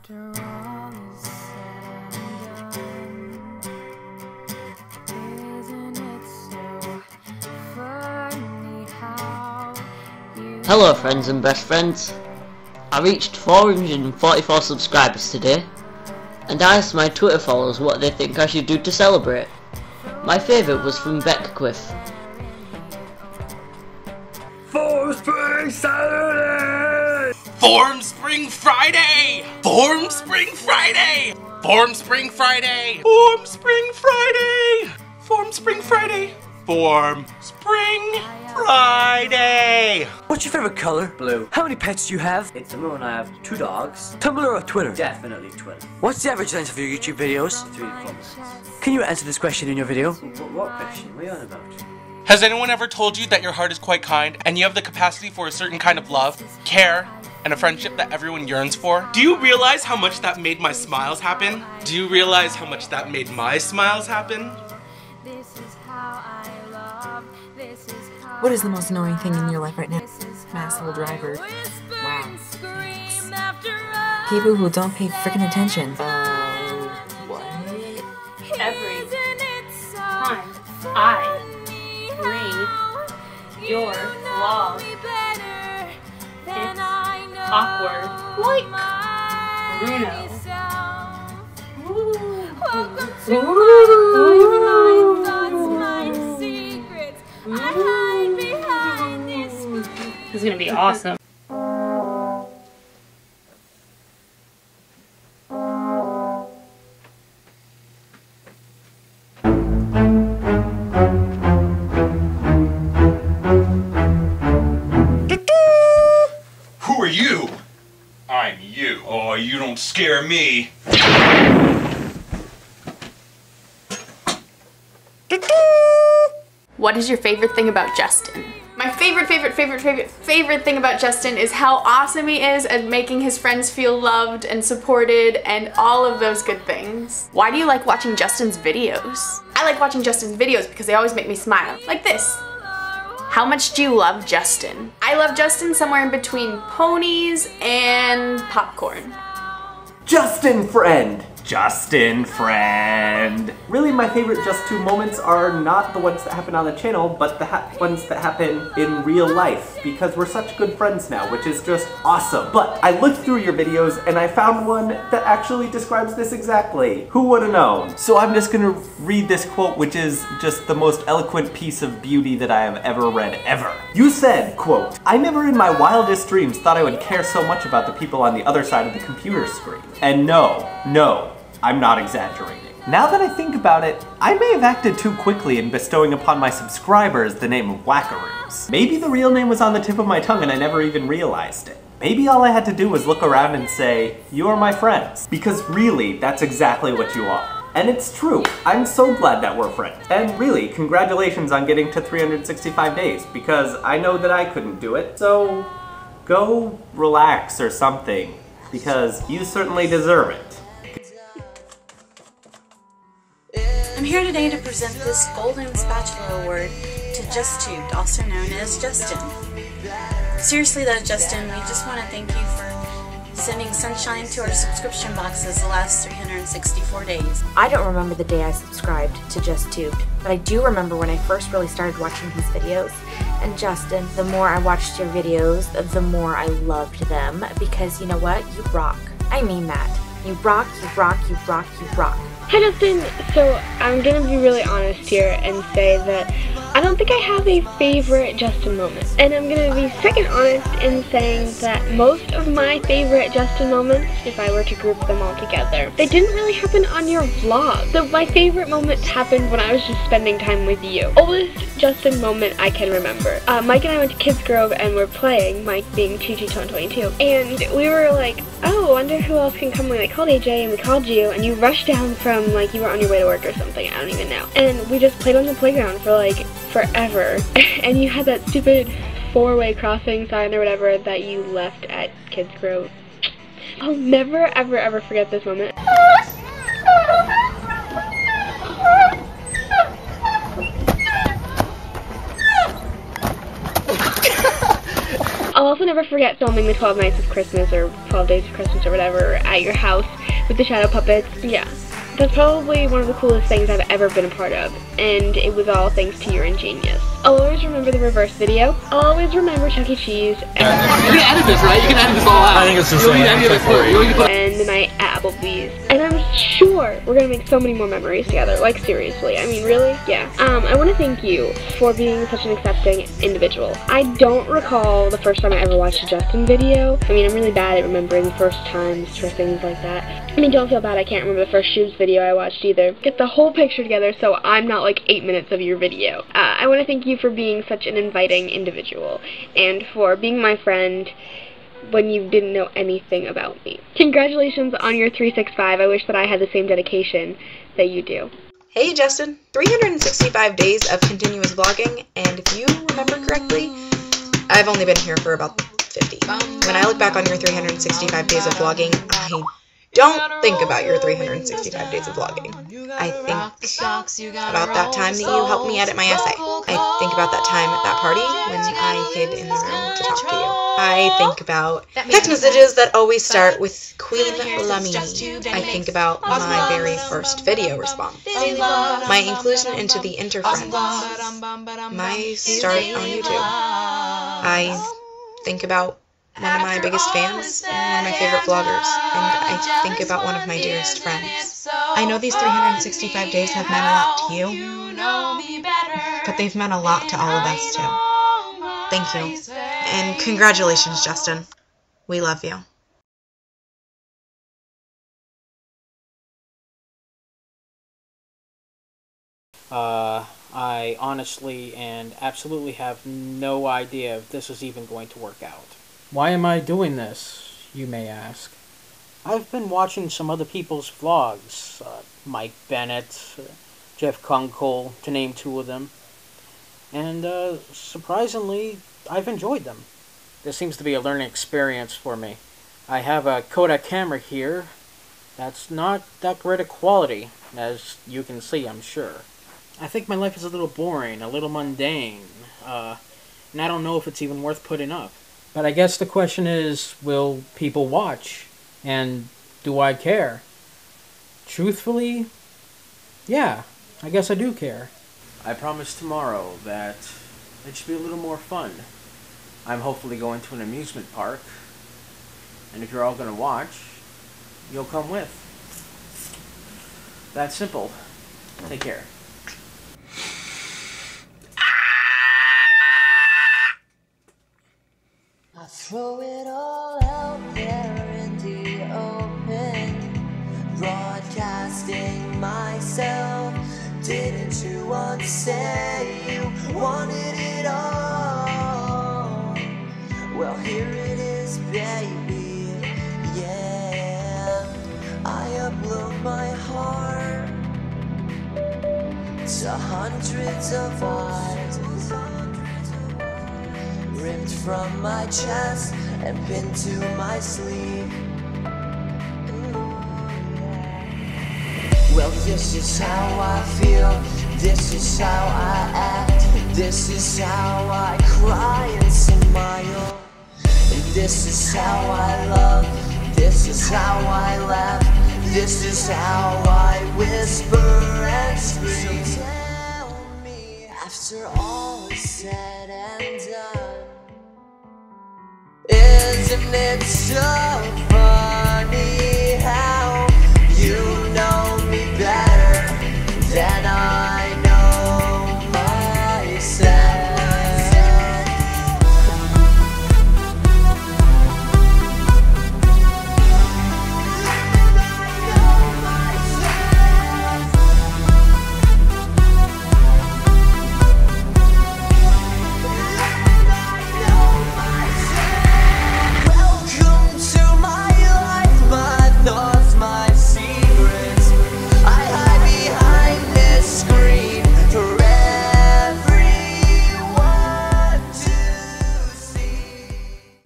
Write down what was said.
After all is said and done, isn't it so funny how you... Hello friends and best friends. I reached 444 subscribers today, and I asked my Twitter followers what they think I should do to celebrate. My favourite was from Beckwith. Form Spring Saturday! Form Spring Friday! Form Spring Friday! Form Spring Friday! Form Spring Friday! Form Spring Friday! Form Spring Friday! What's your favorite color? Blue. How many pets do you have? It's the moon. I have 2 dogs. Tumblr or Twitter? Definitely Twitter. What's the average length of your YouTube videos? 3 to 4 minutes. Can you answer this question in your video? What question? What are you on about? Has anyone ever told you that your heart is quite kind and you have the capacity for a certain kind of love, care, and a friendship that everyone yearns for? Do you realize how much that made my smiles happen? Do you realize how much that made my smiles happen? What is the most annoying thing in your life right now? Asshole driver. Wow. People who don't pay freaking attention. What? Every time I read your vlog, it's awkward. Like Bruno. This is gonna be awesome. Who are you? I'm you. Oh, you don't scare me. What is your favorite thing about Justin? My favorite thing about Justin is how awesome he is at making his friends feel loved and supported and all of those good things. Why do you like watching Justin's videos? I like watching Justin's videos because they always make me smile. Like this. How much do you love Justin? I love Justin somewhere in between ponies and popcorn. Justin friend! Justin friend! Really, my favorite Justtubed moments are not the ones that happen on the channel, but the ones that happen in real life, because we're such good friends now, which is just awesome. But I looked through your videos and I found one that actually describes this exactly. Who would have known? So I'm just gonna read this quote, which is just the most eloquent piece of beauty that I have ever read, ever. You said, quote, "I never in my wildest dreams thought I would care so much about the people on the other side of the computer screen." And no, I'm not exaggerating. Now that I think about it, I may have acted too quickly in bestowing upon my subscribers the name of Wackaroos. Maybe the real name was on the tip of my tongue and I never even realized it. Maybe all I had to do was look around and say, "You are my friends." Because really, that's exactly what you are. And it's true. I'm so glad that we're friends. And really, congratulations on getting to 365 days, because I know that I couldn't do it. So go relax or something, because you certainly deserve it. I'm here today to present this Golden Spatula Award to Justtubed, also known as Justin. Seriously though, Justin, we just want to thank you for sending sunshine to our subscription boxes the last 364 days. I don't remember the day I subscribed to Justtubed, but I do remember when I first really started watching his videos. And Justin, the more I watched your videos, the more I loved them, because you know what? You rock. I mean that. You rock, you rock, you rock, you rock. Hi Justin, so I'm gonna be really honest here and say that I don't think I have a favorite Justin moment. And I'm gonna be second honest in saying that most of my favorite Justin moments, if I were to group them all together, they didn't really happen on your vlog. So my favorite moment happened when I was just spending time with you. Oldest Justin moment I can remember. Mike and I went to Kids Grove and we're playing, Mike being 2222, and we were like, oh, I wonder who else can come. We like called AJ and we called you, and you rushed down from like you were on your way to work or something, I don't even know. And we just played on the playground for like forever. And you had that stupid 4-way crossing sign or whatever that you left at Kids Grove. I'll never ever ever forget this moment. I'll also never forget filming the 12 Nights of Christmas or 12 Days of Christmas or whatever at your house with the shadow puppets. Yeah. That's probably one of the coolest things I've ever been a part of, and it was all thanks to your ingenious. I'll always remember the reverse video. I'll always remember Chuck E. Cheese. And You can edit this, right? You can edit this all out. I think it's just and the night at Applebee's. And I'm sure we're gonna make so many more memories together. Like, seriously. I mean, really? Yeah. I want to thank you for being such an accepting individual. I don't recall the first time I ever watched a Justin video. I mean, I'm really bad at remembering first times for things like that. I mean, don't feel bad, I can't remember the first Shoes video I watched either. Get the whole picture together so I'm not like 8 minutes of your video. I want to thank you for being such an inviting individual and for being my friend when you didn't know anything about me. Congratulations on your 365. I wish that I had the same dedication that you do. Hey Justin, 365 days of continuous vlogging, and if you remember correctly, I've only been here for about 50. When I look back on your 365 days of vlogging, I don't think about your 365 days of vlogging. I think about that time that you helped me edit my essay. I think about that time at that party when I hid in the room to talk to you. I think about text messages that always start with Queen Lamini. I think about my very first video response. My inclusion into the Interfriends. My start on YouTube. I think about one of my biggest fans and one of my favorite vloggers, and I think about one of my dearest friends. I know these 365 days have meant a lot to you, but they've meant a lot to all of us too. Thank you. And congratulations, Justin. We love you. I honestly and absolutely have no idea if this is even going to work out. Why am I doing this, you may ask? I've been watching some other people's vlogs, Mike Bennett, Jeff Kunkel, to name two of them, and surprisingly, I've enjoyed them. This seems to be a learning experience for me. I have a Kodak camera here that's not that great a quality, as you can see, I'm sure. I think my life is a little boring, a little mundane, and I don't know if it's even worth putting up. But I guess the question is, will people watch? And do I care? Truthfully, yeah, I guess I do care. I promise tomorrow that it should be a little more fun. I'm hopefully going to an amusement park, and if you're all going to watch, you'll come with. That's simple. Take care. I throw it all out there in the open, broadcasting myself. Didn't you once say you wanted it all? Well, here it is, baby, yeah. I upload my heart to hundreds of eyes, ripped from my chest and pinned to my sleeve. Well, this is how I feel, this is how I act, this is how I cry and smile, and this is how I love, this is how I laugh, this is how I whisper and scream. So tell me, after all is said and done, isn't it so?